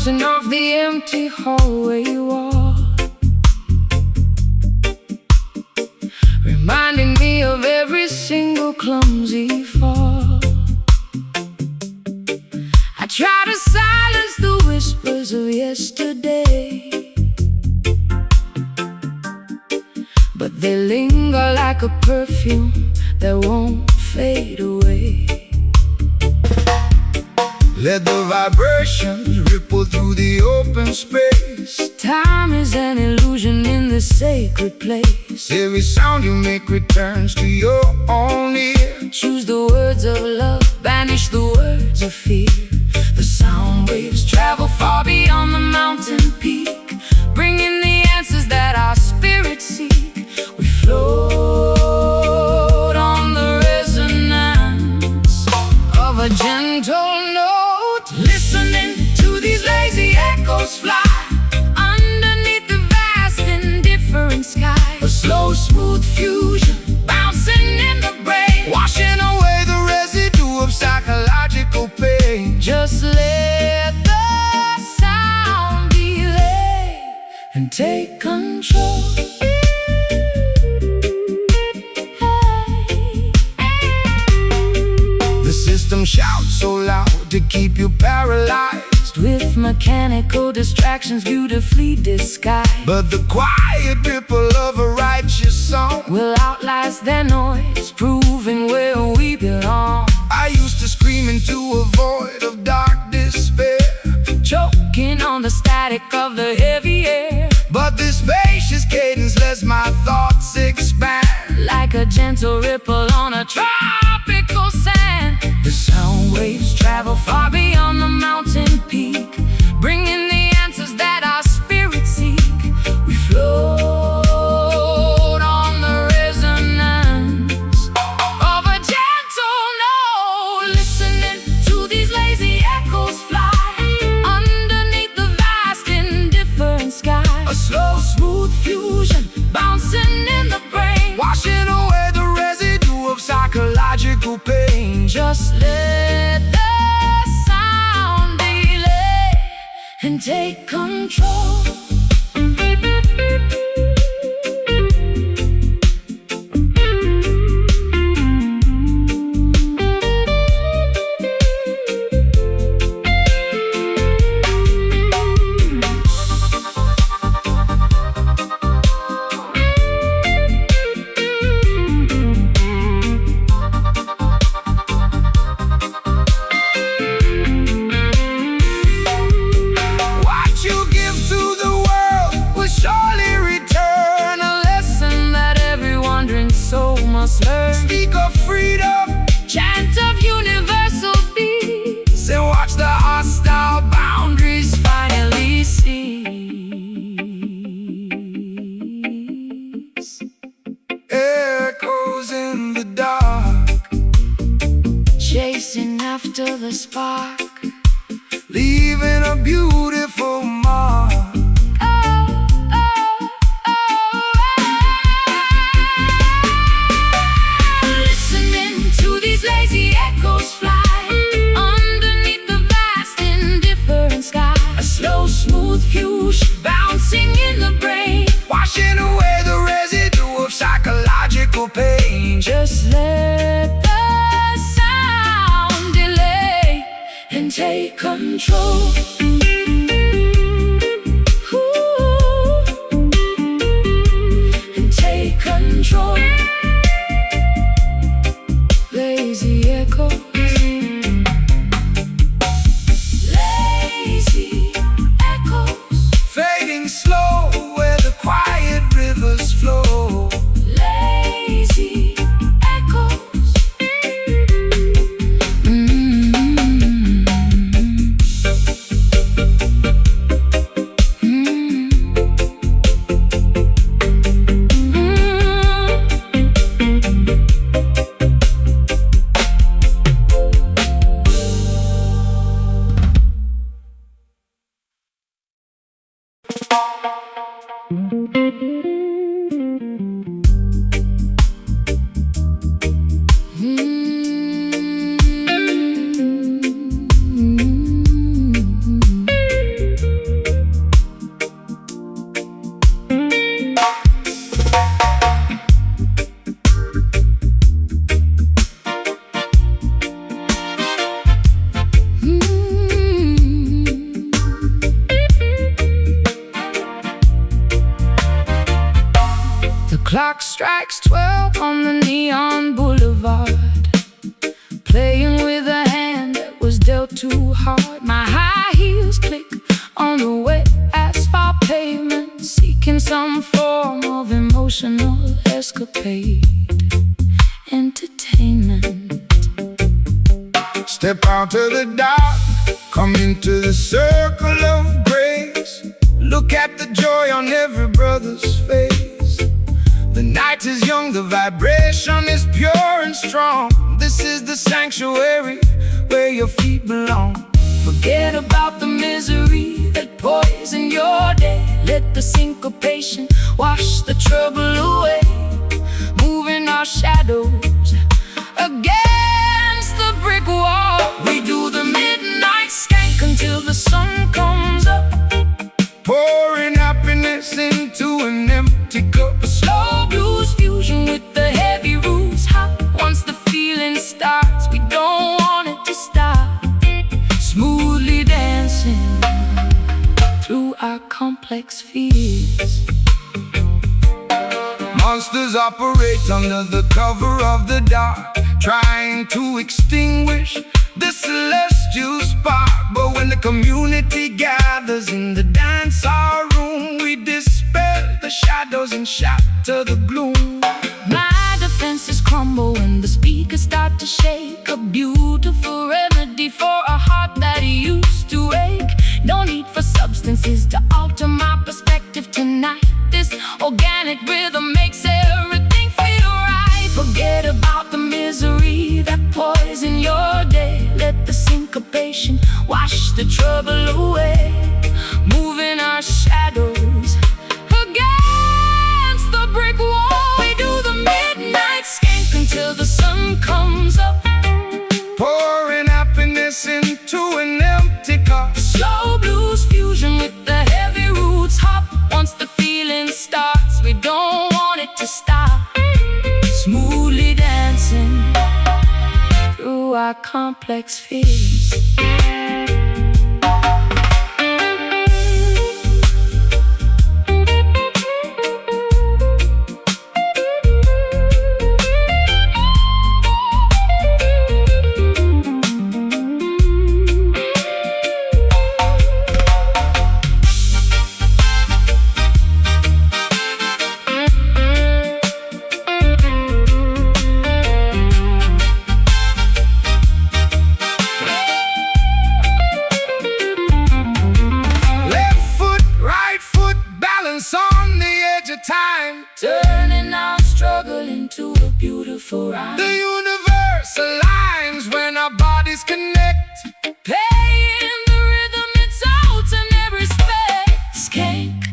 bouncing off the empty hallway wall, reminding me of every single clumsy fall. I try to silence the whispers of yesterday, but they linger like a perfume that won't fade away. Let the vibrations ripple through the open space. Time is an illusion in this sacred place. Every sound you make returns to your own ear. Choose the words of love, banish the words of fear. The sound waves travel far beyond the mountain peak, bringing the answers that our spirits seek. We float on the resonance of a gentle note, listening to these lazy echoes fly underneath the vast indifferent sky. A slow, smooth fusion Bouncing in the brain, washing away the residue of psychological pain. just let the sound delay and take control. The system shouts so loud to keep you paralyzed, With mechanical distractions beautifully disguised, but the quiet ripple of a righteous song will outlast their noise, proving where we belong. I used to scream into a void of dark despair, Choking on the static of the heavy air, but this spacious cadence lets my thoughts expand. like a gentle ripple on a tropical sand. The sound waves travel far beyond the mountain peak, bringing the answers that our spirits seek. We float on the resonance of a gentle note, listening to these lazy echoes fly underneath the vast indifferent sky. A slow, Smooth fusion bouncing in the brain, washing away the residue of psychological pain. just let the sound delay and take control. What you give to the world will surely return. A lesson that every wandering soul must learn. Speak of freedom Chant of universal peace, and watch the hostile boundaries finally cease. echoes in the dark, Chasing after the spark. leaving a beautiful mark. Listening to these lazy echoes fly underneath the vast indifferent sky. A slow, smooth fusion bouncing in the brain, Washing away the residue of psychological pain. just let the sound delay and take control. Ooh, and take control. Lazy echoes, lazy echoes, Fading slow where the quiet rivers flow. lazy echoes. too hard. My high heels click on the wet asphalt pavement, seeking some form of emotional escapade, entertainment. Step out of the dark, come into the circle of grace. Look at the joy on every brother's face. The night is young, the vibration is pure and strong. This is the sanctuary where your feet belong. Forget about the misery that poisons your day. Let the syncopation wash the trouble away, moving our shadows against the brick wall. We do the midnight skank until the sun comes up, pouring happiness into an empty cup. a slow blues fusion with the heavy roots hop. Once the feeling starts, we don't want it to stop. Smoothly dancing through our complex fears. Monsters operate under the cover of the dark, trying to extinguish the celestial spark. But when the community gathers in the dance hall room, we dispel the shadows and shatter the gloom. My defenses crumble when the speakers start to shake, a beautiful remedy for a heart that used to ache. No need for substances to alter my perspective tonight. This organic rhythm makes everything feel right. Forget about the misery that poisons your day. Let the syncopation wash the trouble away, moving our shadows against the brick wall. We do the midnight skank until the sun comes up, pouring happiness into an empty cup. slow blues fusion with the heavy roots hop. Once the feeling starts, we don't want it to stop. Smoothly dancing through our complex fears. On the edge of time, Turning our struggle into a beautiful rhyme. the universe aligns when our bodies connect. Paying the rhythm its ultimate respect. Skank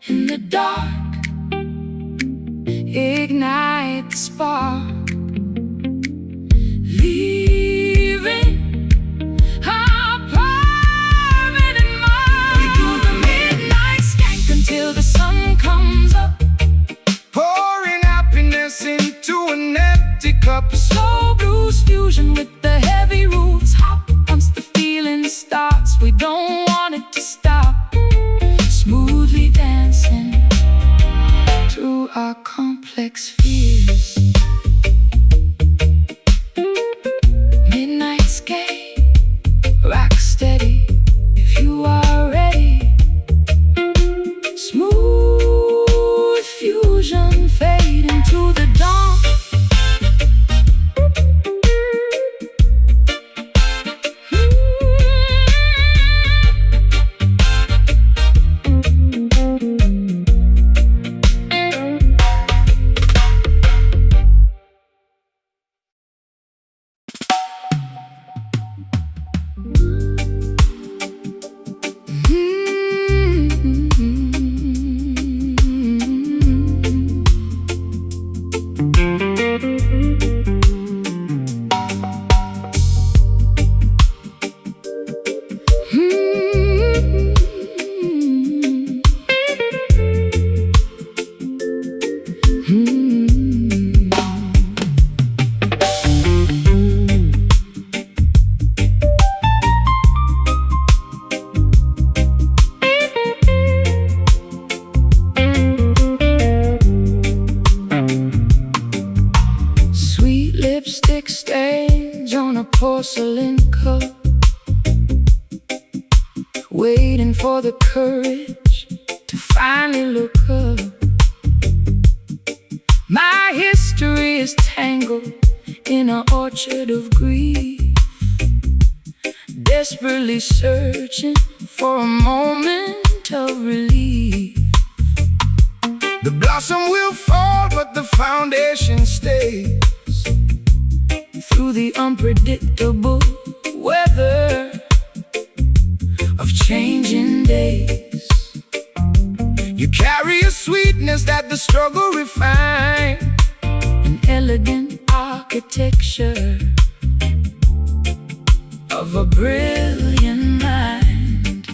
in the dark, ignite the spark, leaving our permanent mark. We do the midnight skank until the sun comes up, Pouring happiness into an empty cup. slow blues fusion with the heavy roots hop. Once the feeling starts, we don't want it to stop. Smoothly dancing through our complex fears. Midnight skate, rock steady if you are ready. Smooth fusion fade into the dawn. Lipstick stains on a porcelain cup, waiting for the courage to finally look up. My history is tangled in an orchard of grief, desperately searching for a moment of relief. The blossom will fall, but the foundation stays through the unpredictable weather of changing days. You carry a sweetness that the struggle refined, an elegant architecture of a brilliant mind.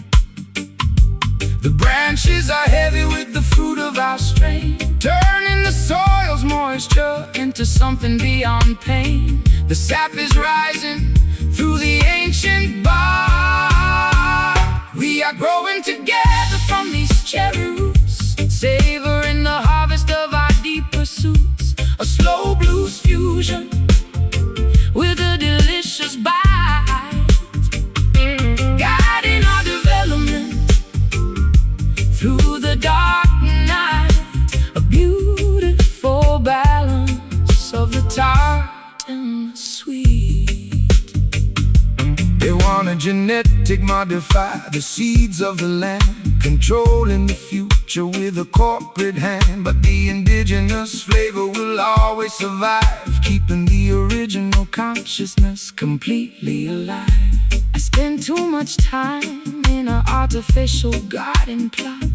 The branches are heavy with the fruit of our strain, turning the soil's moisture into something beyond pain. The sap is rising through the ancient bark. We are growing together from these cherry roots, savoring the harvest of our deep pursuits. A slow blues fusion with a delicious bite, guiding our development through the dark night. A beautiful balance of the tart and the sweet. They wanna genetic modify the seeds of the land, controlling the future with a corporate hand. But the indigenous flavor will always survive, keeping the original consciousness completely alive. I spend too much time in an artificial garden plot,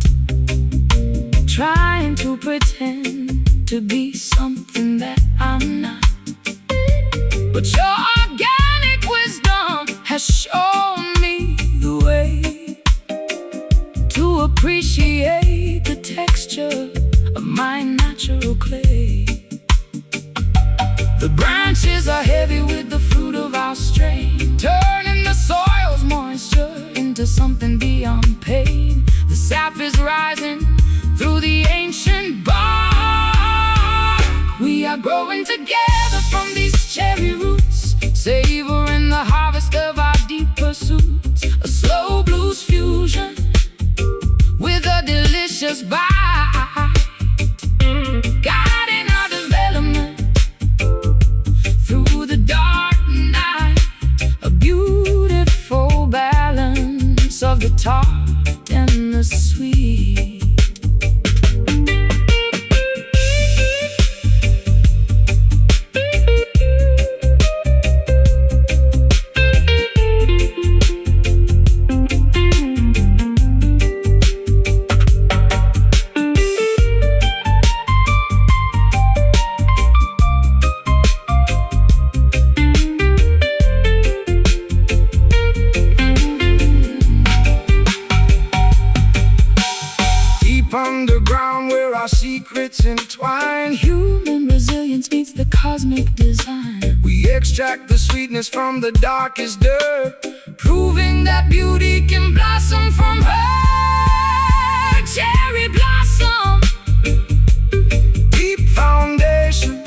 trying to pretend to be something that I'm not. But your organic wisdom has shown me the way to appreciate the texture of my natural clay. The branches are heavy with the fruit of our strain, turning the soil's moisture into something beyond pain. The sap is rising through the ancient bark. We are growing together from these cherry roots, savoring the harvest of our deep pursuits. A slow blues fusion with a delicious bite, guiding our development through the dark night. A beautiful balance of the tart and the sweet. Underground where our secrets entwine, human resilience meets the cosmic design. We extract the sweetness from the darkest dirt, proving that beauty can blossom from her cherry blossom. Deep foundation,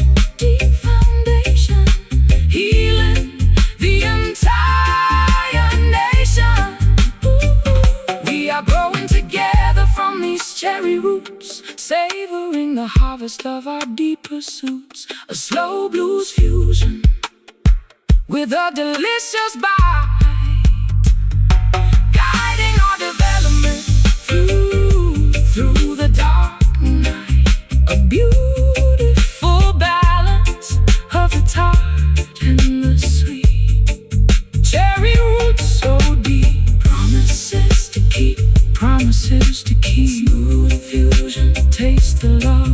healing the entire nation. We are growing together from these cherry roots, savoring the harvest of our deep pursuits. A slow blues fusion with a delicious bite, guiding our development through the dark night. A beautiful balance of the tart and the sweet. Cherry roots so deep, promises to keep, promises to keep. Smooth fusion, taste the love.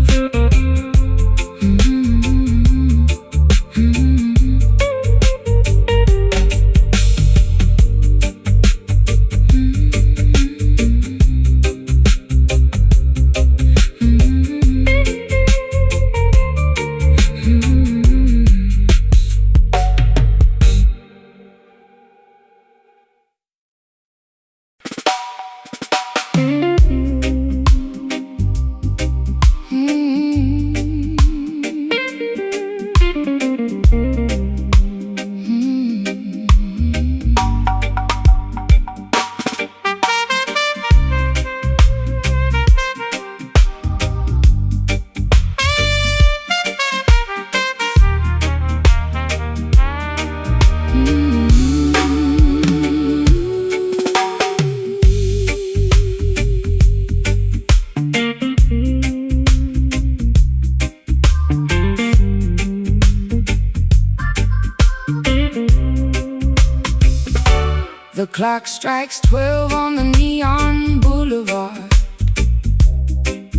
clock strikes 12 on the neon boulevard,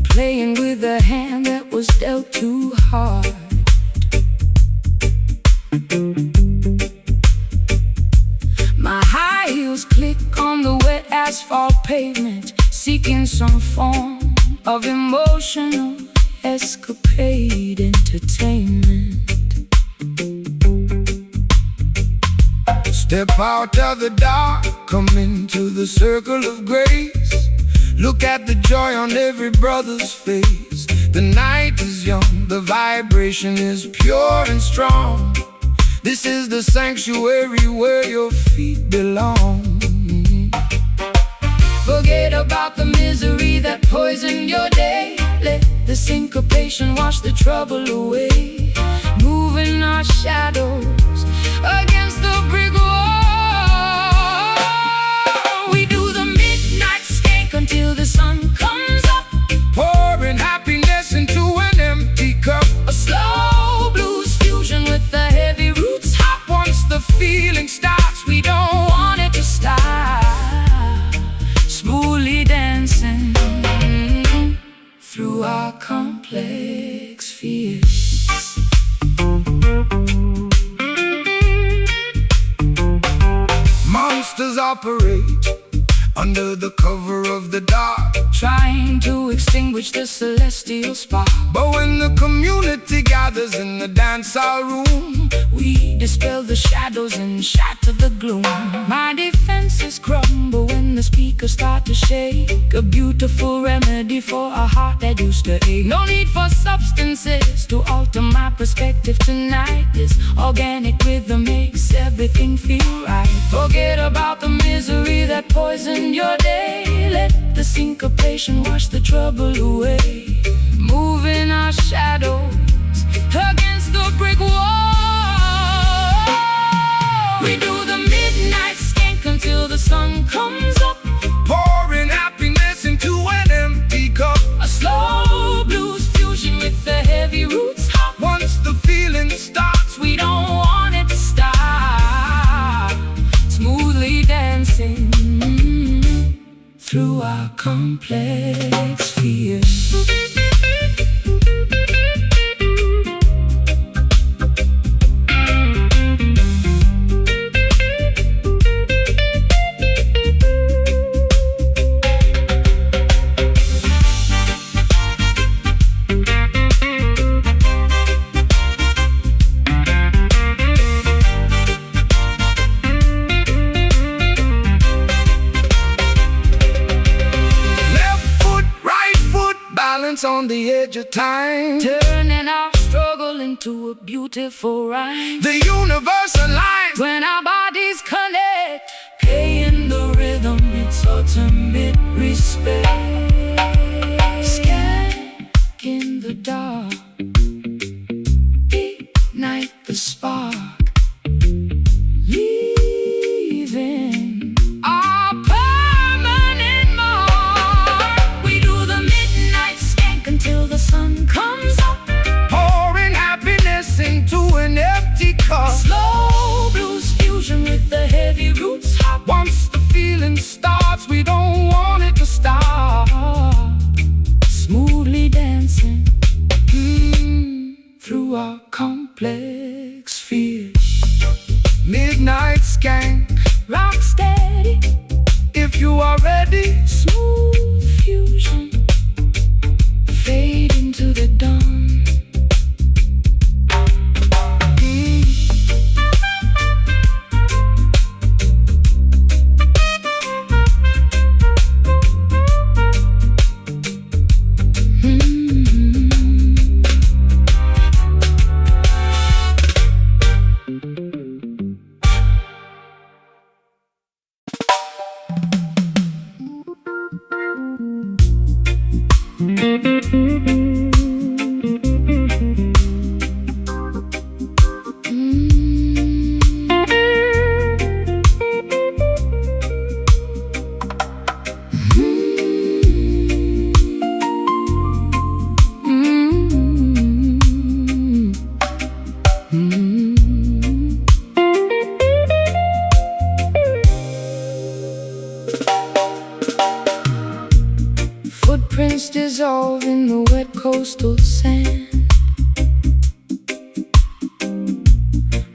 playing with a hand that was dealt too hard. My high heels click on the wet asphalt pavement, seeking some form of emotional escapade entertainment. Step out of the dark, come into the circle of grace. Look at the joy on every brother's face. The night is young, the vibration is pure and strong. This is the sanctuary where your feet belong. Forget about the misery that poisoned your day. Let the syncopation wash the trouble away. Moving our shadows against the brick wall. We do the midnight skank until the sun comes up, pouring happiness into an empty cup. a slow blues fusion with the heavy roots hop. Once the feeling starts, We don't want it to stop. Smoothly dancing through our complex fears. monsters operate under the cover of the dark, Trying to extinguish the celestial spark. but when the community gathers in the dance hall room, We dispel the shadows and shatter the gloom. My defenses crumble when the speakers start to shake, a beautiful remedy for a heart that used to ache. No need for substances to alter my perspective tonight. This organic rhythm makes everything feel right. Forget about the misery that poisoned your day. Let the syncopation wash the trouble away. Moving our shadows against the brick wall. We do the midnight skank until the sun comes up, pouring happiness into an empty cup. a slow blues fusion with the heavy roots hop. Once the feeling starts, We don't want it to stop. Smoothly dancing through our complex fears. on the edge of time, turning our struggle into a beautiful rhyme. the universe aligns When our bodies connect, paying the rhythm its ultimate respect. Skank in the dark, ignite the spark, leaving our permanent mark. We do the midnight skank until the sun comes up, pouring happiness into an empty cup. slow blues fusion with the heavy roots hop. Once the feeling starts, we don't want it to stop. Waves dissolve in the wet coastal sand.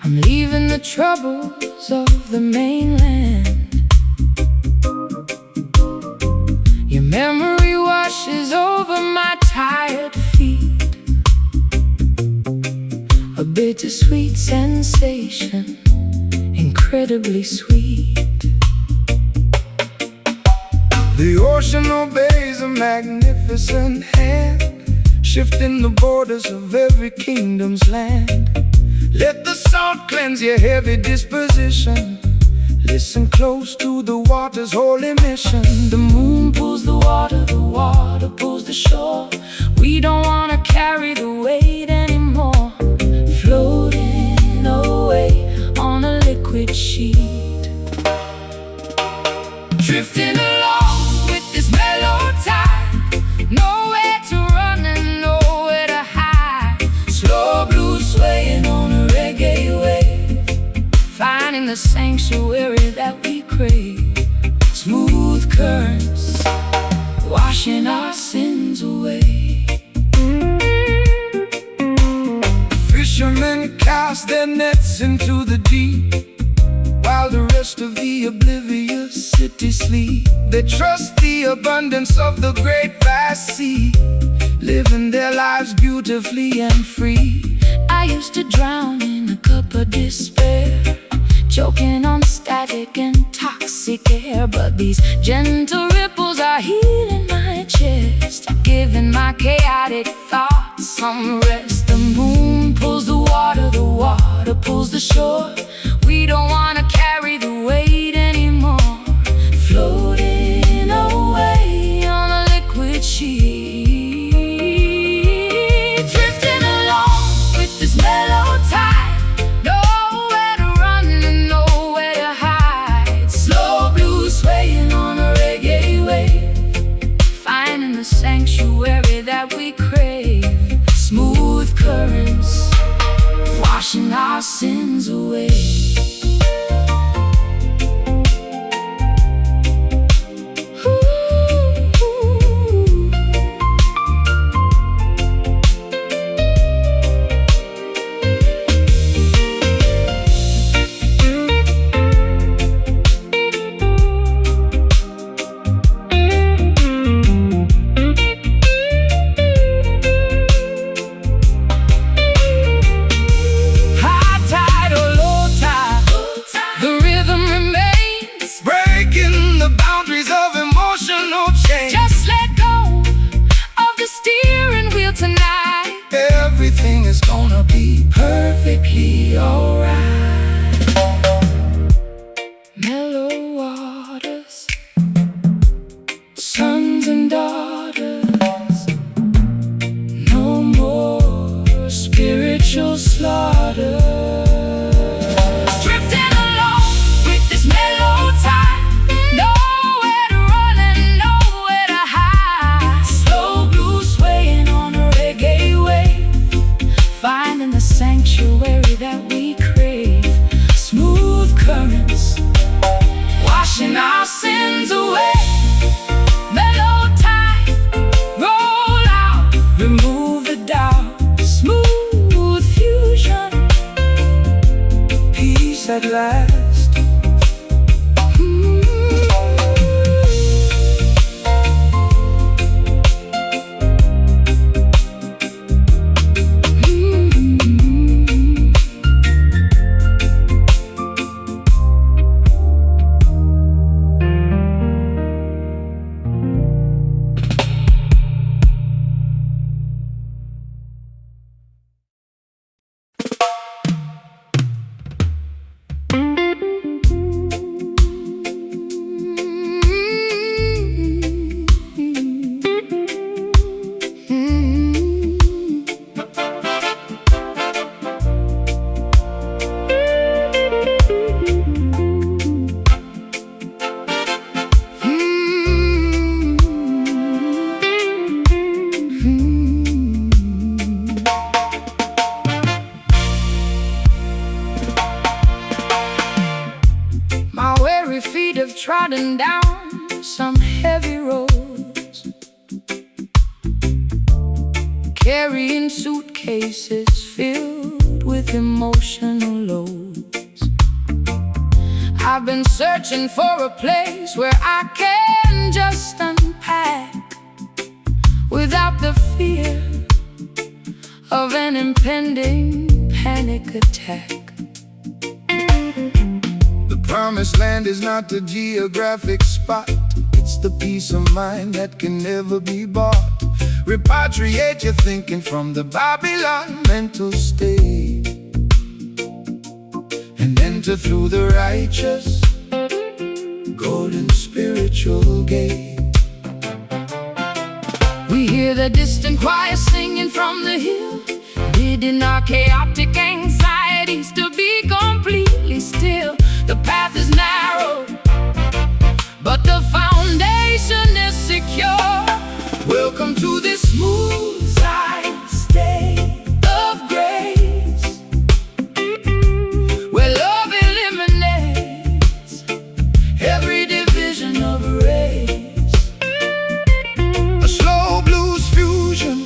I'm leaving the troubles of the mainland. Your memory washes over my tired feet, a bittersweet sensation, incredibly sweet. The ocean obeys a magnificent hand, shifting the borders of every kingdom's land. Let the salt cleanse your heavy disposition. Listen close to the water's holy mission. The moon pulls the water pulls the shore. We don't wanna carry the weight anymore. Floating away on a liquid sheet, drifting along with this mellow tide. Nowhere to run and nowhere to hide. Slow blues swaying on a reggae wave, finding the sanctuary that we crave. Smooth currents, washing our sins away. Fishermen cast their nets into the deep, while the rest of the oblivious city sleep. They trust the abundance of the great vast sea, living their lives beautifully and free. I used to drown in a cup of despair, choking on static and toxic air. But these gentle ripples are healing my chest, giving my chaotic thoughts some rest. The moon pulls the water pulls the shore. We don't wanna carry the weight anymore. Floating away on a liquid sheet, drifting along with this mellow tide. Nowhere to run and nowhere to hide. Slow blues swaying on a reggae wave, finding the sanctuary that we crave. Smooth currents, washing our sins away. Just let go of the steering wheel tonight. Everything is gonna be perfectly alright. Mellow waters, sons and daughters, no more spiritual slaughter. Drifting along with this mellow tide. Finding the sanctuary that we crave. Smooth currents, washing our sins away. Mellow tide, roll out, remove the doubt. Smooth fusion, peace at last. Trodden down some heavy roads. carrying suitcases filled with emotional loads. I've been searching for a place where I can just unpack without the fear of an impending panic attack. The promised land is not the geographic spot, it's the peace of mind that can never be bought. Repatriate your thinking from the Babylon mental state and enter through the righteous golden spiritual gate. We hear the distant choir singing from the hill, bidding our chaotic anxieties to be completely still. The path is narrow, but the foundation is secure. Welcome to this smooth Zion state Of grace, where love eliminates every division of race. a slow blues fusion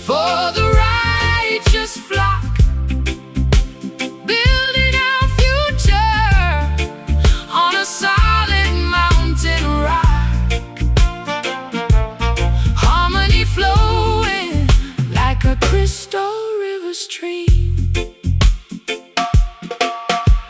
For the righteous flock, building our future on a solid mountain rock. Harmony flowing like a crystal river stream.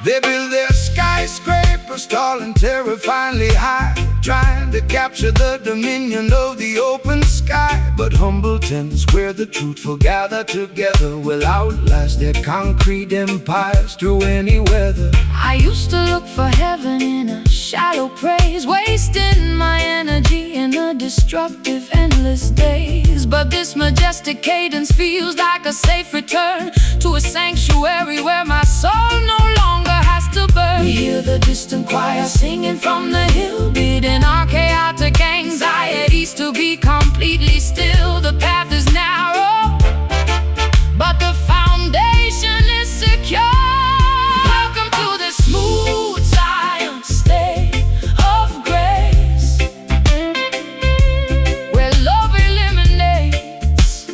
They build their skyscrapers tall and terrifyingly high, trying to capture the dominion of the open sky. But humble tents where the truthful gather together will outlast their concrete empires through any weather. I used to look for heaven in a shallow praise, wasting my energy in a destructive endless days. But this majestic cadence feels like a safe return to a sanctuary where my soul no longer has to burn. We hear the distant choir singing from the hill, bidding our chaotic anxieties to be completely still. The path is narrow, but the foundation is secure. Welcome to the smooth Zion state of grace, where love eliminates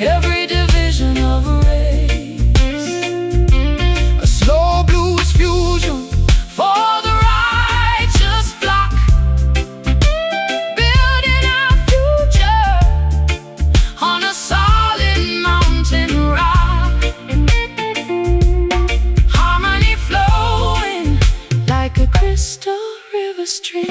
every division of race. A slow blues fusion For the righteous flock, building our future on a solid mountain rock. Harmony flowing like a crystal river stream.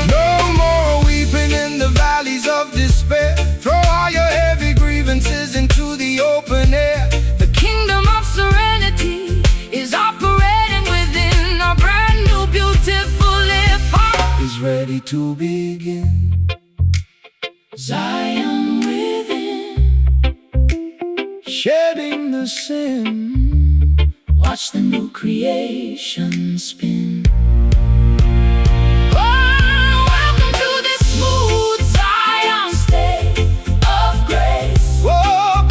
No more weeping in the valleys of despair. Throw all your heavy grievances into the open air. The kingdom of serenity is operating within a brand new beautiful hip-hop. Is ready to begin. Zion within, Shedding the sin. watch the new creation spin. Oh, welcome to this smooth Zion state of grace, Whoa,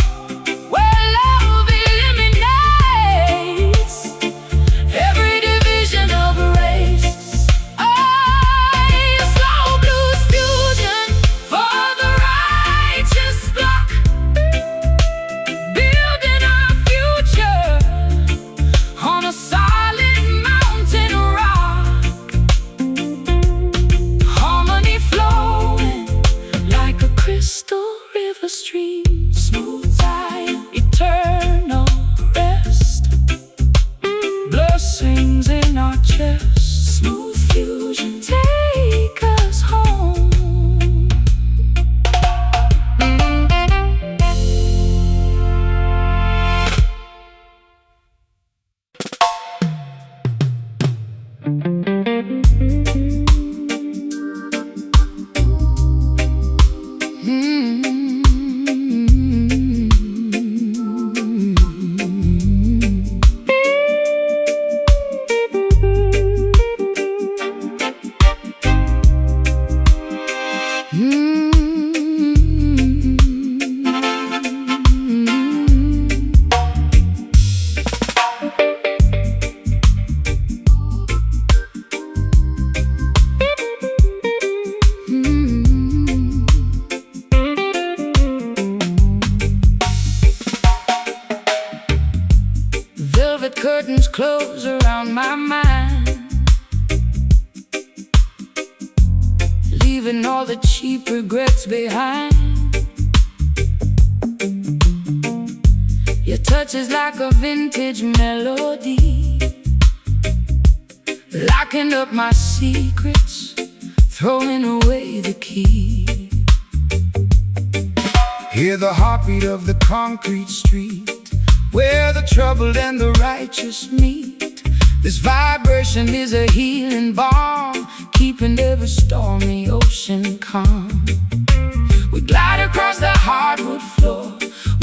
where love eliminates every division of race. Oh, slow blues fusion for the righteous flock, building our future on a solid mountain rock. Harmony flowing like a crystal river stream. Smooth Zion, eternal rest, blessings in our chest. Smooth fusion, take us home. leaving all the cheap regrets behind. Your touch is like a vintage melody, locking up my secrets, throwing away the key. Hear the heartbeat of the concrete street, where the troubled and the righteous meet. This vibration is a healing balm, keeping every stormy ocean calm. We glide across the hardwood floor.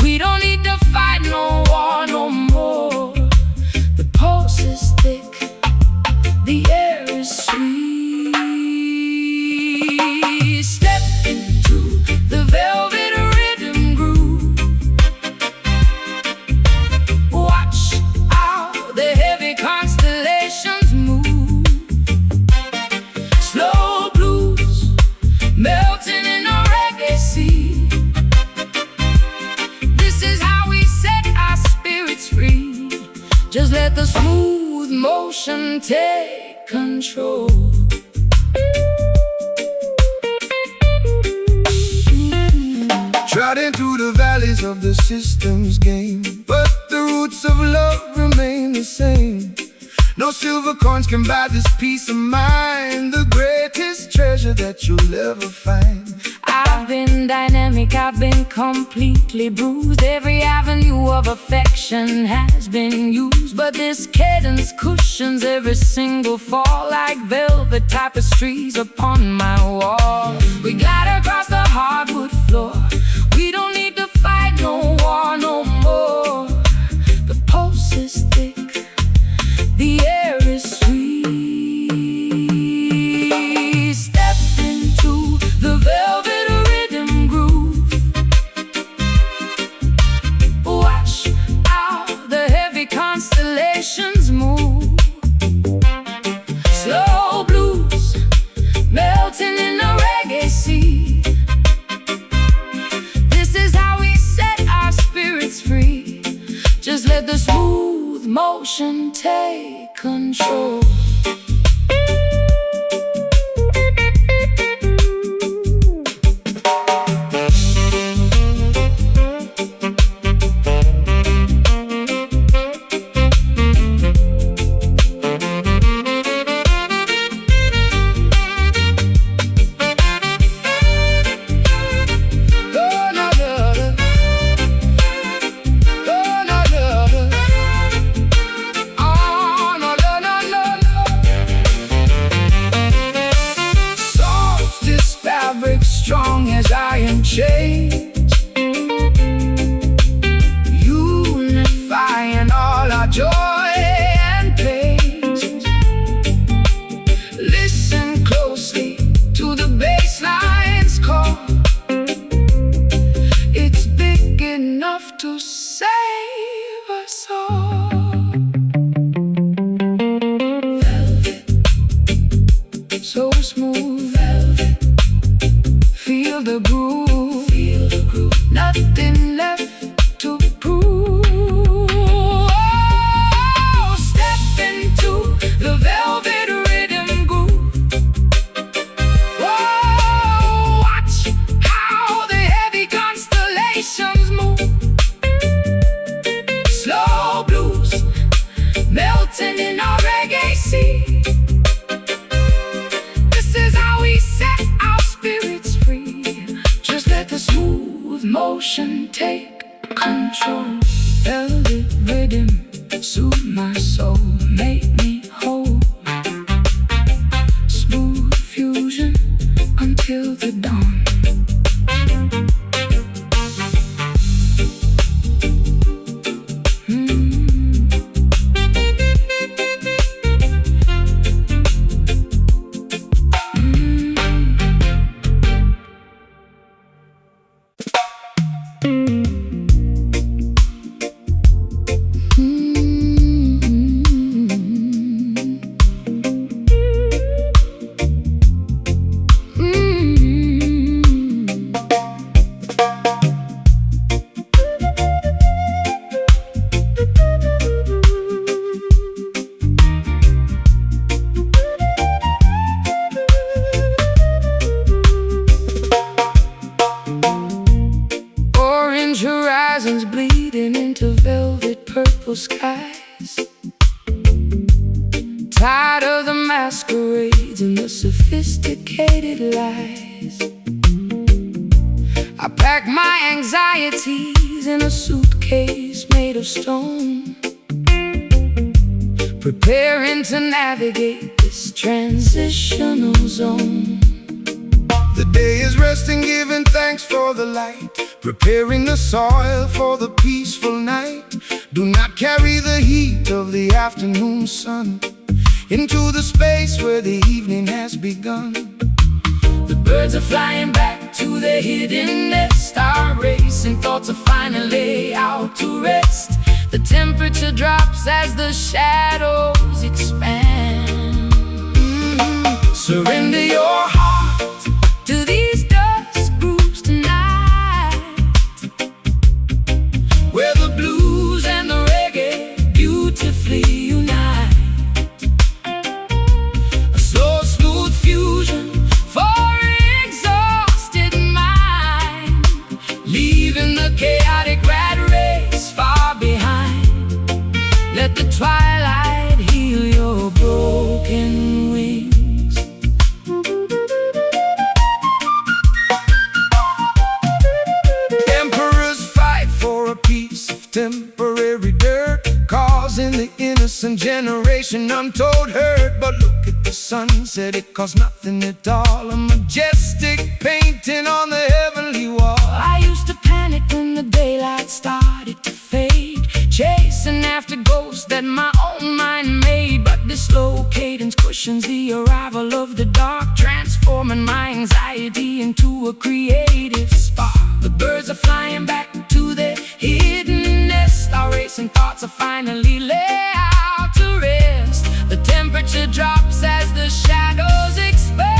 We don't need to fight no war no more. The pulse is thick, the air is sweet. Step into the velvet rhythm groove. Watch how the heavy constellations move. Slow blues melting in a reggae sea. This is how we set our spirits free. Just let the smooth motion take control. Trotting through the valleys of the system's game, but the roots of love remain the same. No silver coins can buy this peace of mind, the greatest treasure that you'll ever find. I've been dynamic, I've been completely bruised. Every avenue of affection has been used, but this cadence cushions every single fall, like velvet tapestries upon my wall. We glide across the hardwood floor. We don't need to fight no war no more. The pulse is thick, the air is sweet. Step into the velvet rhythm groove. Watch how the heavy constellations move. Slow blues melting in a reggae sea. This is how we set our spirits free. Just let the smooth motion take control. Strong as iron chains, unifying all our joy and pains. Listen closely to the bass line's call. It's big enough to save us all. Velvet, so smooth. Velvet, feel the groove, nothing left to prove. Oh, step into the velvet rhythm groove. Whoa, watch how the heavy constellations move. Slow blues melting in our reggae sea. This is how we set our spirits free. Just let the smooth motion take control. Velvet rhythm, soothe my soul, make me whole. Smooth fusion until the dawn. leads and the sophisticated lies. I pack my anxieties in a suitcase made of stone, preparing to navigate this transitional zone. The day is resting, giving thanks for the light, preparing the soil for the peaceful night. Do not carry the heat of the afternoon sun into the space where the evening has begun. The birds are flying back to their hidden nest. Our racing thoughts are finally out to rest. The temperature drops as the shadows expand. Surrender your heart to these dust grooves tonight, where the blues and the reggae beautifully unite. A slow, smooth fusion for exhausted mind, leaving the chaotic rat race far behind. Let the twilight heal your broken wings. Emperors fight for a piece of temporary dirt, causing the innocent generation untold hurt. But look at the sunset, it costs nothing at all. A majestic painting on the heavenly wall. I used to panic when the daylight started to fade, chasing after ghosts that my own mind made. But this slow cadence cushions the arrival of the dark, transforming my anxiety into a creative spark. The birds are flying back to their hidden nest. Our racing thoughts are finally laid out to rest. The temperature drops as the shadows expand.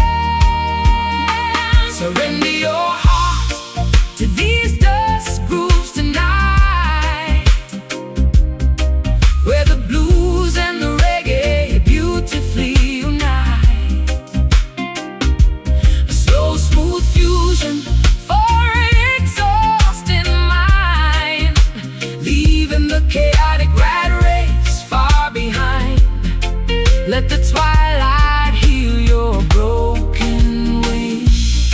Surrender your heart to these dust grooves tonight, where the blues and the reggae beautifully unite. A slow, smooth fusion for an exhausted mind, leaving the chaotic rat race far behind. Let the twilight heal your broken wings.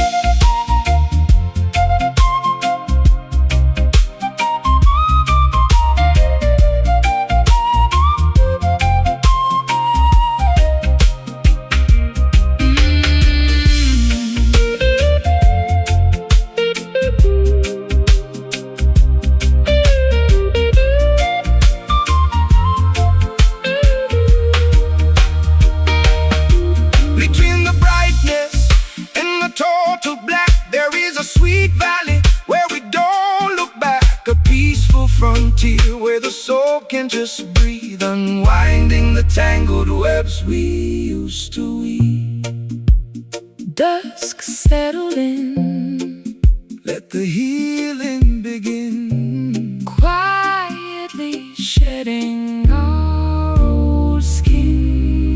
Between the brightness and the total black, there is a sweet valley where we don't look back. A peaceful frontier where the soul can just breathe, unwinding the tangled webs we used to weave. Dusk settled in, Let the healing begin. quietly shedding our old skin.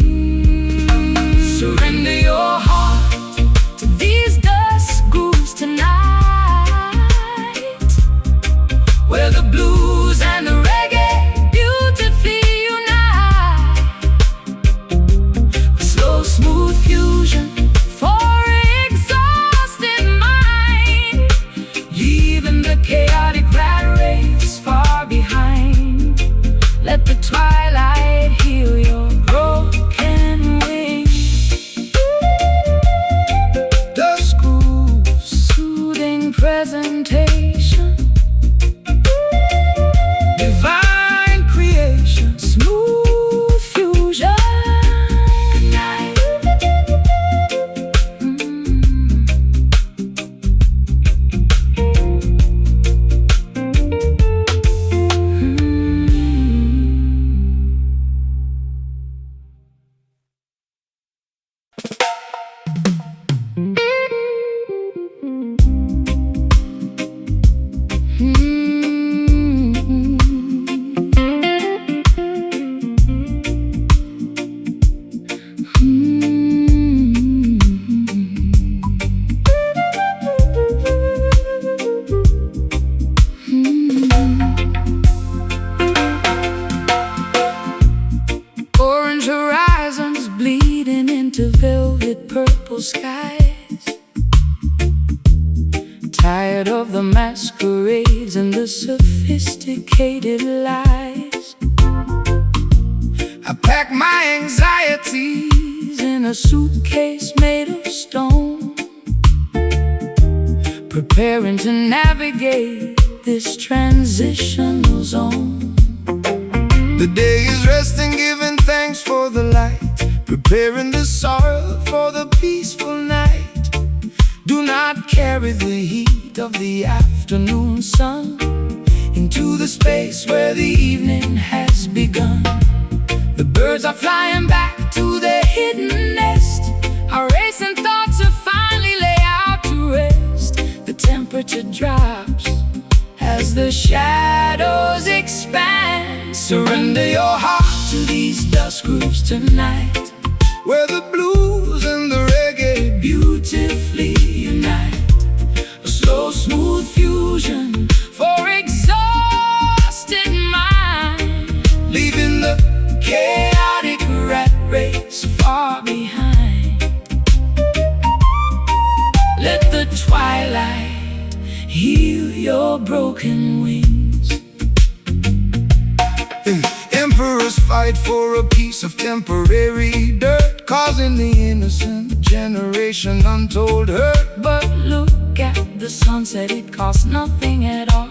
Surrender your heart to these dust grooves tonight, where the blues and the reggae beautifully unite. A slow, smooth fusion for exhausted into velvet purple skies. Tired of the masquerades and the sophisticated lies. I pack my anxieties In a suitcase made of stone, preparing to navigate this transitional zone. The day is resting, giving thanks for the light, preparing the sorrow for the peaceful night. Do not carry the heat of the afternoon sun into the space where the evening has begun. The birds are flying back to their hidden nest. Our racing thoughts are finally lay out to rest. The temperature drops as the shadows expand. Surrender your heart to these dusk grooves tonight, where the blues and the reggae beautifully unite. A slow, smooth fusion for exhausted mind, leaving the chaotic rat race far behind. Let the twilight heal your broken wings. Emperors fight for a piece of temporary dirt, causing the innocent generation untold hurt. But look at the sunset, it costs nothing at all.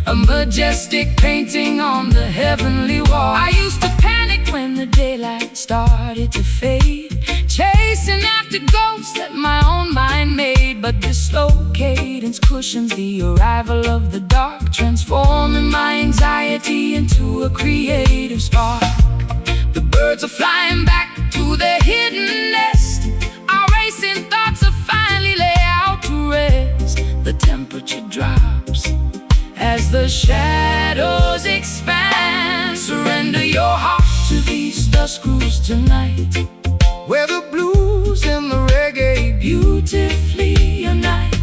A majestic painting on the heavenly wall. I used to panic when the daylight started to fade, chasing after ghosts that my own mind made. But this slow cadence cushions the arrival of the dark, transforming my anxiety into a creative spark. The birds are flying back to their hidden nest. Our racing thoughts are finally lay out to rest. The temperature drops as the shadows expand. Surrender your heart to these dusk grooves tonight, where the blues and the reggae beautifully unite.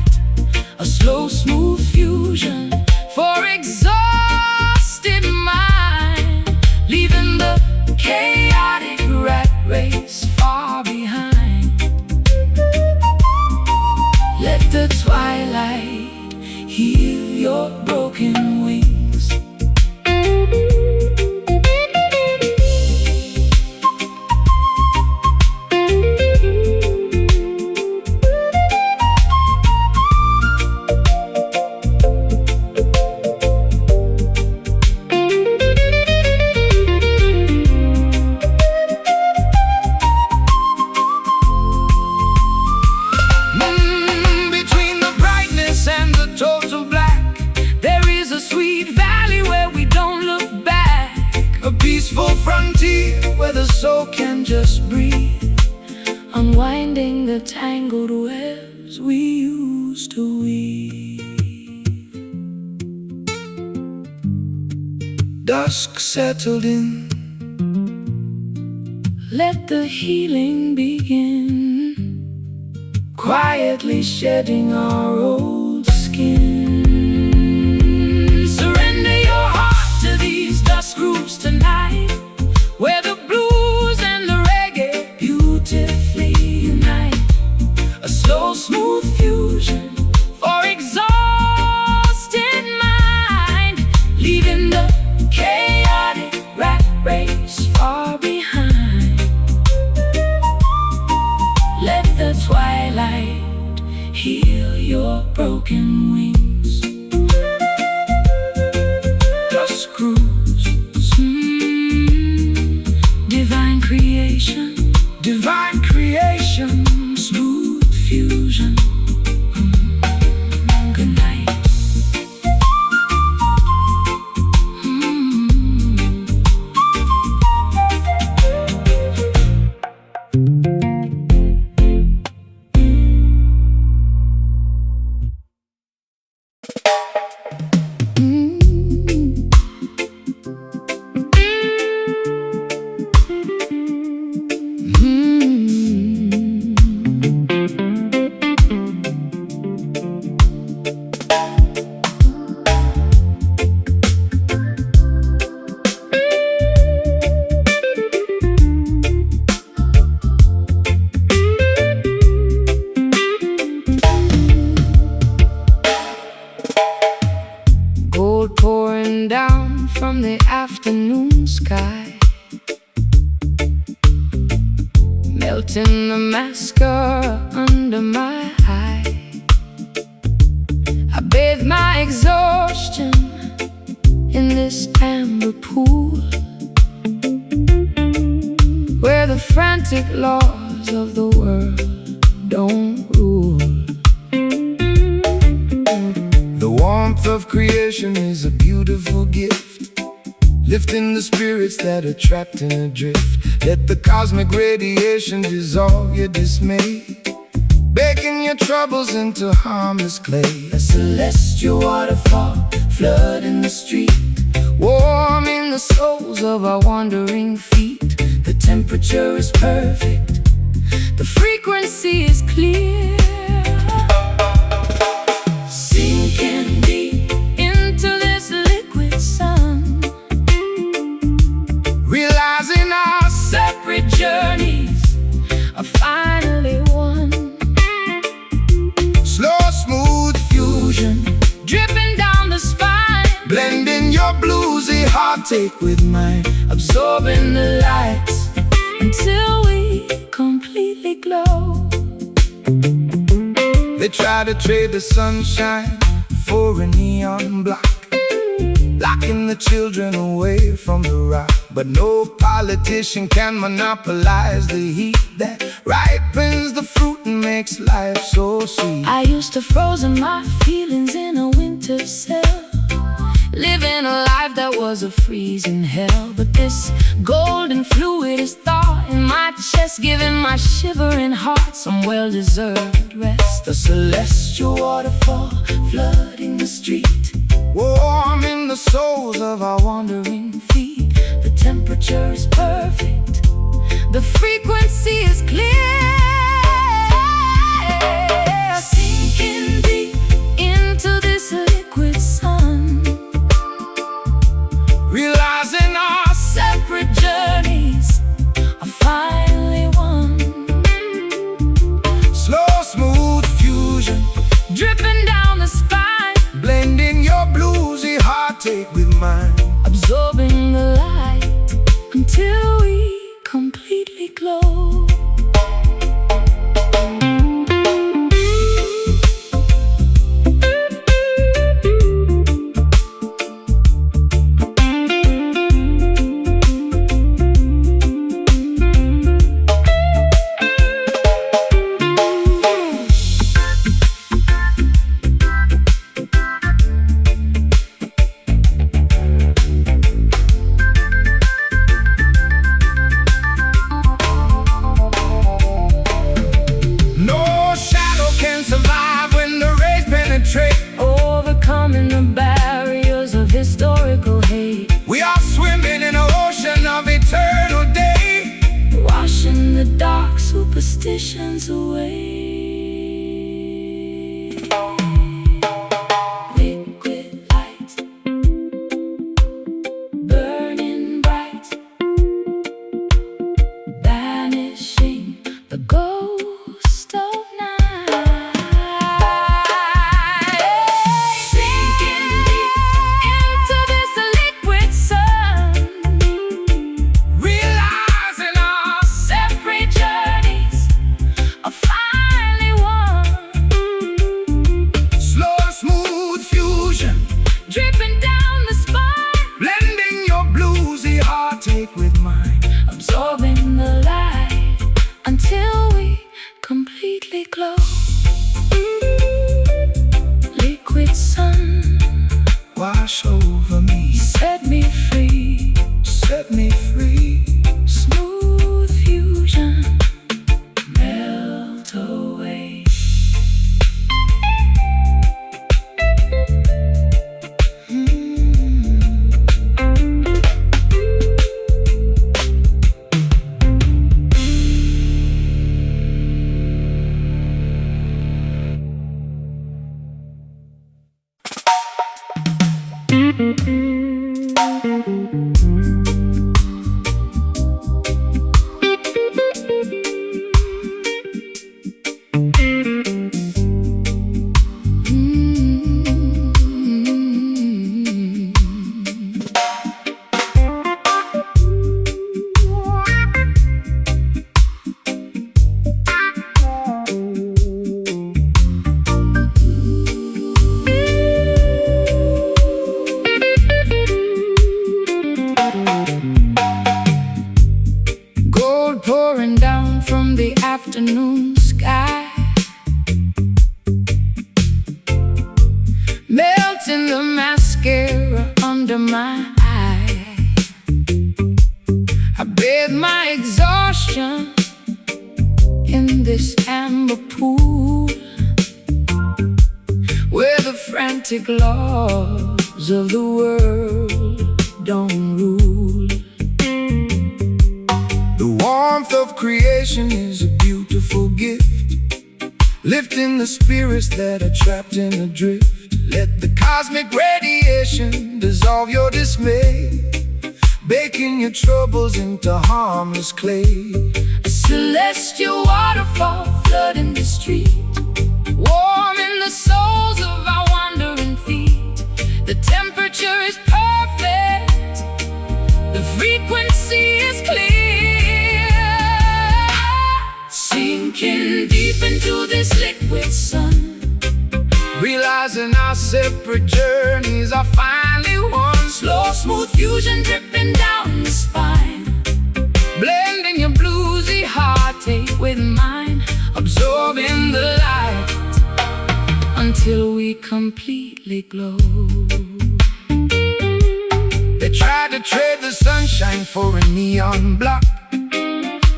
A slow, smooth fusion for exhausted mind, leaving the chaotic rat race far behind. Let the twilight heal your broken wings. Between the brightness and the total black, There is a sweet valley where we don't look back. a peaceful frontier where the soul can just breathe, Unwinding the tangled webs we used to weave. dusk settled in. Let the healing begin, quietly shedding our old skin. Surrender your heart to these dusk grooves tonight, where the blues and the reggae beautifully unite. A slow, smooth fusion for exhausted mind, leaving the chaotic rat race far behind. Let the twilight heal your broken wings. Dusk grooves, Divine creation, divine creation, smooth fusion. Good night. putting the mascara under my eye. I bathe my exhaustion in this amber pool, where the frantic laws of the world don't rule. The warmth of creation is a beautiful gift, lifting the spirits that are trapped in a drift. Let the cosmic radiation dissolve your dismay, baking your troubles into harmless clay. A celestial waterfall flooding the street, warming the soles of our wandering feet. The temperature is perfect, the frequency is clear. Sinking deep into this liquid sun, realizing our separate journeys are finally one. Slow, smooth fusion, dripping down the spine, blending your bluesy heartache with mine, absorbing the lights until we completely glow. They try to trade the sunshine for a neon block, locking the children away from the rock. But no politician can monopolize the heat that ripens the fruit and makes life so sweet. I used to frozen my feelings in a winter cell, living a life that was a freezing hell. But this golden fluid is thawed in my chest, giving my shivering heart some well-deserved rest. The celestial waterfall flooding the street, warming the soles of our wandering feet. The temperature is perfect, the frequency is clear. Sinking deep into this liquid sun, realizing our separate journeys are finally one. Slow, smooth fusion, dripping down the spine, blending your bluesy heartache with mine, absorbing the light until we completely glow. Overcoming the barriers of historical hate, we are swimming in an ocean of eternal day, washing the dark superstitions away. Liquid light, burning bright, banishing the ghost of night. Fire. afternoon sky, melting the mascara under my eye. I bathe my exhaustion in this amber pool, where the frantic laws of the world don't rule. The warmth of creation is a beautiful gift, lifting the spirits that are trapped in adrift. Let the cosmic radiation dissolve your dismay, baking your troubles into harmless clay. A celestial waterfall flooding the street, warming the soles of our wandering feet. The temperature is perfect, the frequency is clear. Sinking deep into this liquid sun, realizing our separate journeys are finally one. slow, smooth fusion dripping down the spine, Blending your bluesy heartache with mine, absorbing the light until we completely glow. They tried to trade the sunshine for a neon block,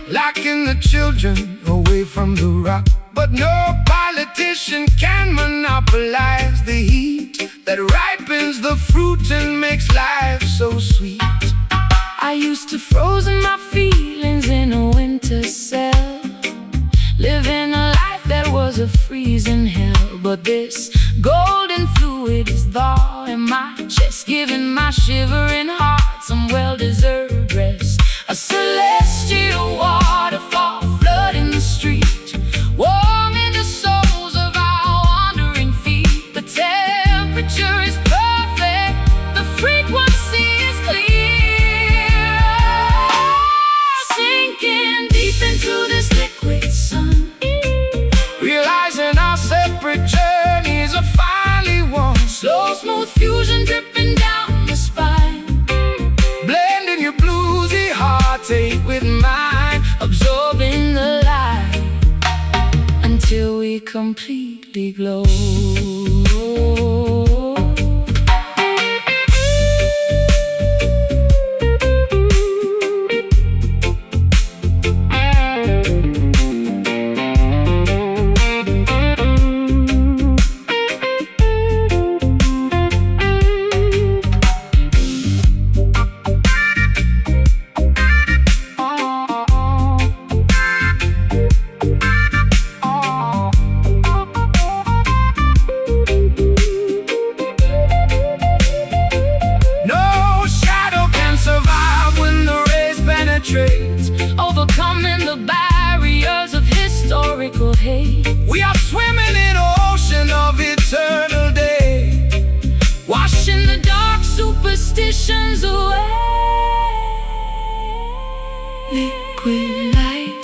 locking the children away from the rock. But no politician can monopolize the heat that ripens the fruit and makes life so sweet. I used to frozen my feelings in a winter cell, living a life that was a freezing hell. But this golden fluid is thaw in my chest, giving my shivering heart some well-deserved rest. A celestial waterfall flooding the street, warming the soles of our wandering feet. The temperature is perfect, the frequency is clear. Sinking deep into this liquid sun, Realizing our separate journeys are finally one. slow, smooth fusion dripping down the spine, Blending your bluesy heartache with mine, absorbing the light until we completely glow. No shadow can survive when the rays penetrate. Overcoming the barriers of historical hate, We are swimming in an ocean of eternal day, washing the dark superstitions away. Liquid light,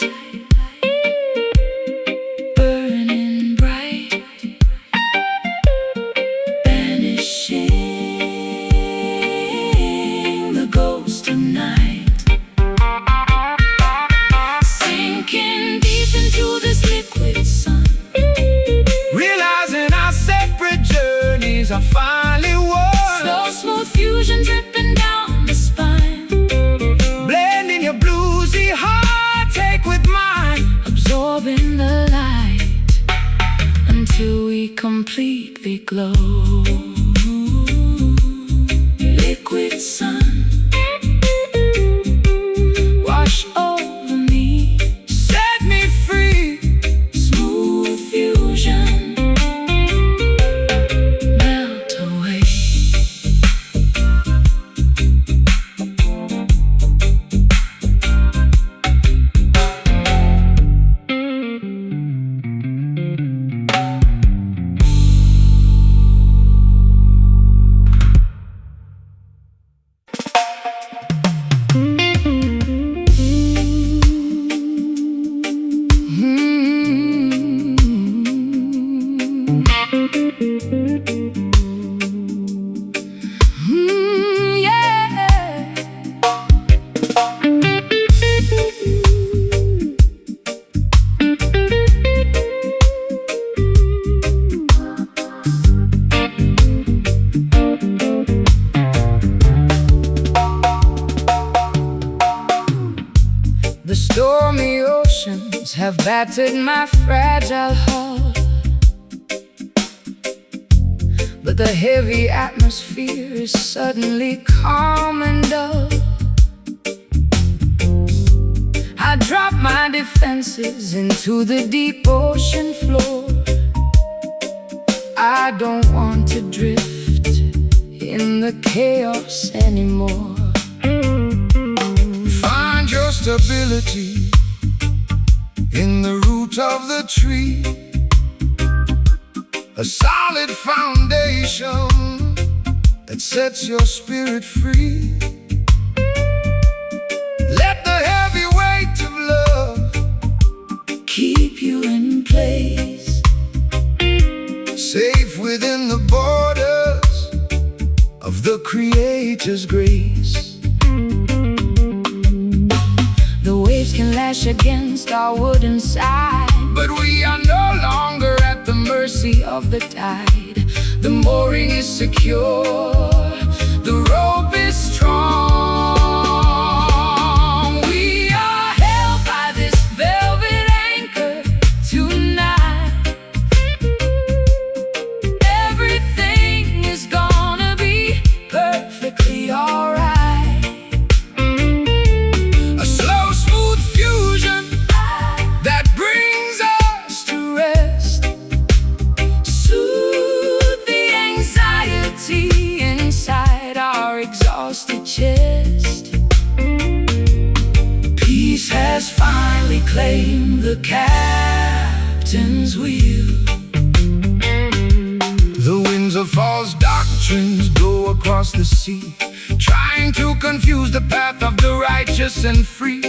burning bright, banishing the ghost of night. Sinking deep into this liquid sun, realizing our separate journeys are finally one. slow, smooth fusion dripping down the spine, Blending your bluesy heartache with mine, absorbing the light until we completely glow. Liquid sun, wash over me, set me free. smooth fusion, melt away. have battered my fragile heart, but the heavy atmosphere is suddenly calm and dull. I drop my defenses into the deep ocean floor. I don't want to drift in the chaos anymore. Find your stability in the root of the tree, a solid foundation that sets your spirit free. Let the heavy weight of love Keep you in place, safe within the borders of the Creator's grace. the waves can lash against our wooden side, But we are no longer at the mercy of the tide. The mooring is secure, the rope is strong. we are held by this velvet anchor tonight. Everything is gonna be perfectly alright. A slow, smooth fusion that brings us To rest, soothe the anxiety inside our exhausted chest. Peace has finally claimed the captain's wheel. The winds of false doctrines blow across the sea, trying to confuse the path of the righteous and free.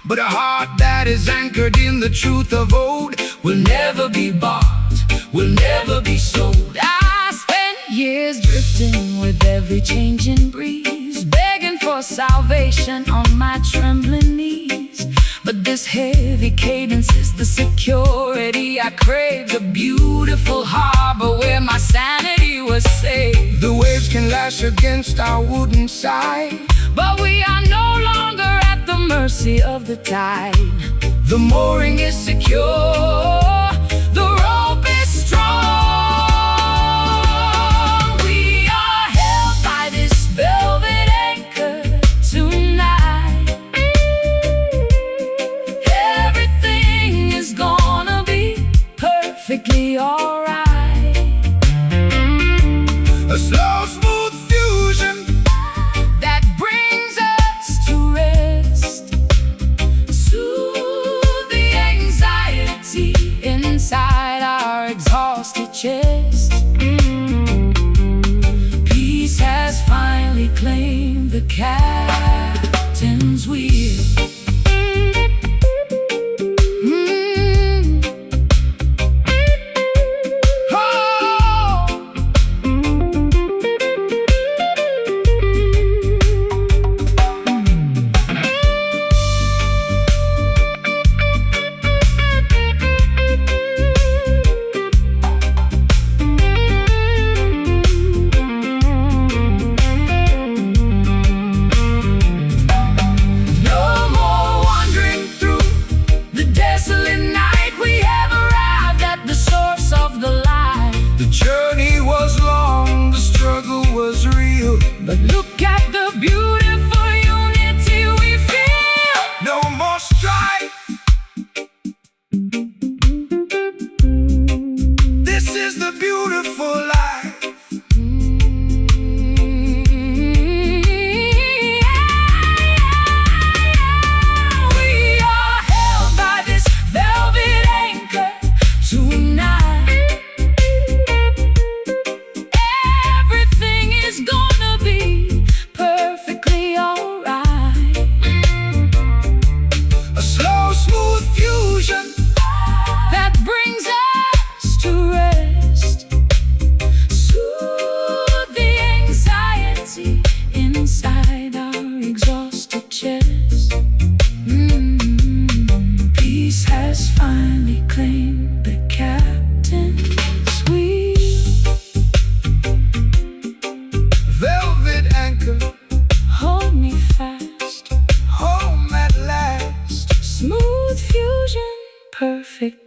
But a heart that is anchored in the truth of old will never be bought, will never be sold. I spent years drifting with every changing breeze, begging for salvation on my trembling knees. But this heavy cadence is the security I crave, the beautiful harbor where my sanity was saved. The waves can lash against our wooden side, But we are no longer at the mercy of the tide. the mooring is secure, The rope is strong. We are held by this velvet anchor tonight. Everything is gonna be perfectly alright. a slow, smooth fusion That brings us to rest, soothe the anxiety inside our exhausted chest. Peace has finally claimed the captain's wheel. Oh! No more wandering through the desolate night. We have arrived at the source of the light. The journey was long, the struggle was real. But look at the beautiful unity we feel. No more strife. This is the beautiful life. We are held by this velvet anchor tonight. Everything is gonna be perfectly alright. A slow, smooth fusion That brings us to rest,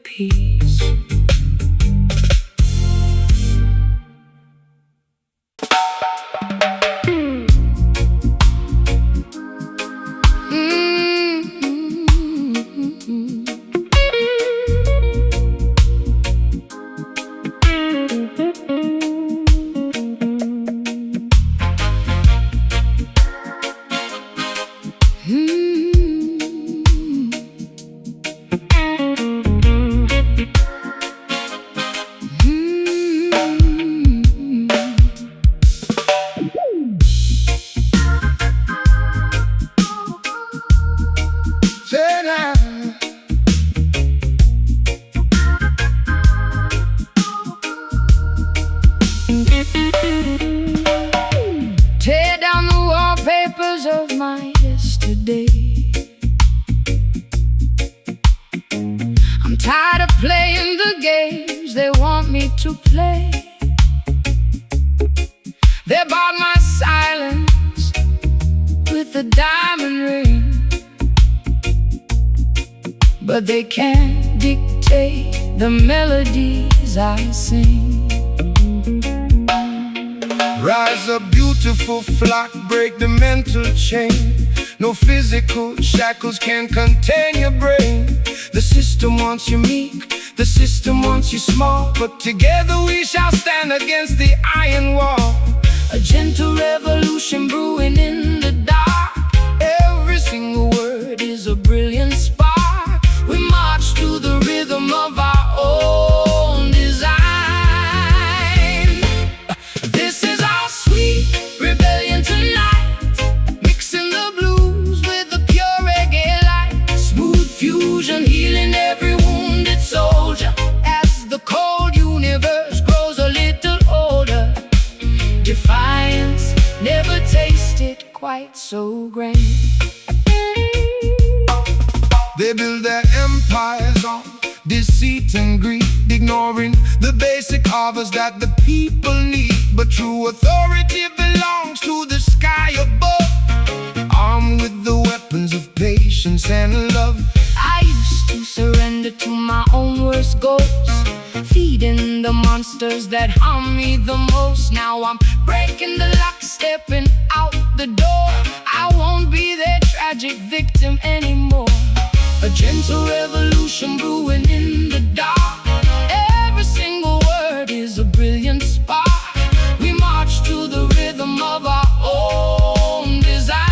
peace. Tear down the wallpapers of my yesterday. I'm tired of playing the games they want me to play. They bought my silence with a diamond ring, but they can't dictate the melodies I sing. Rise up, beautiful flock, break the mental chain. No physical shackles can contain your brain. The system wants you meek, the system wants you small, but together we shall stand against the iron wall. A gentle revolution brewing in the dark. Every single word is a brilliant spark. We march to the rhythm of our own design. This is our sweet rebellion tonight, mixing the blues with the pure reggae light. Smooth fusion, healing every wounded soldier. As the cold universe grows a little older, defiance never tasted quite so grand. They build their empires on deceit and greed, ignoring the basic harvest that the people need. But true authority belongs to the sky above, armed with the weapons of patience and love. I used to surrender to my own worst goals, feeding the monsters that harm me the most. Now I'm breaking the lock, stepping out the door. I won't be their tragic victim anymore. A gentle revolution brewing in the dark. Every single word is a brilliant spark. We march to the rhythm of our own design.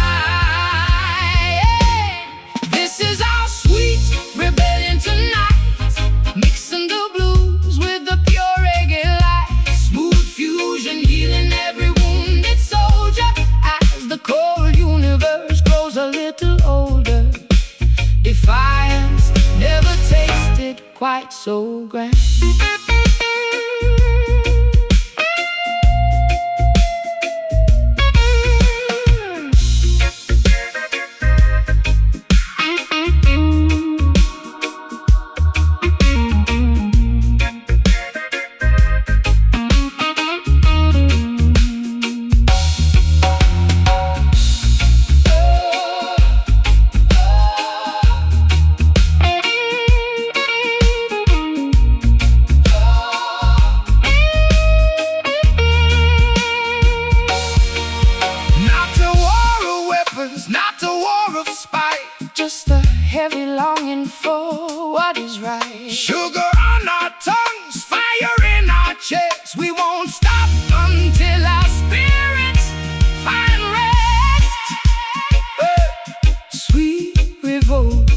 This is our sweet rebellion tonight, mixing the blues with the pure reggae light. Smooth fusion, healing every wounded soldier. As the cold universe grows a little older, defiance never tasted quite so grand. Not a war of spite, just a heavy longing for what is right. Sugar on our tongues, fire in our chests. We won't stop until our spirits find rest. Sweet revolt,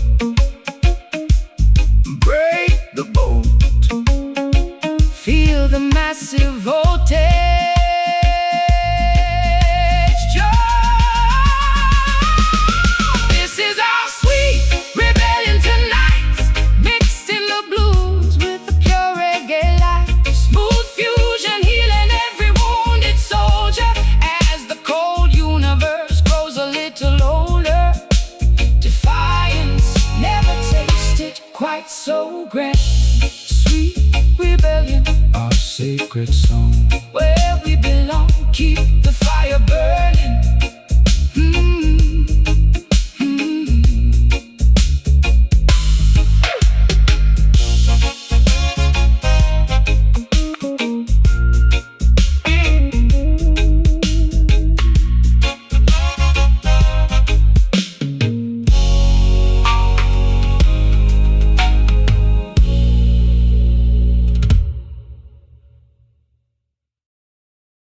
break the bolt. Feel the massive voltage. Quite so grand, sweet rebellion, our sacred song. Where we belong, keep the fire burning.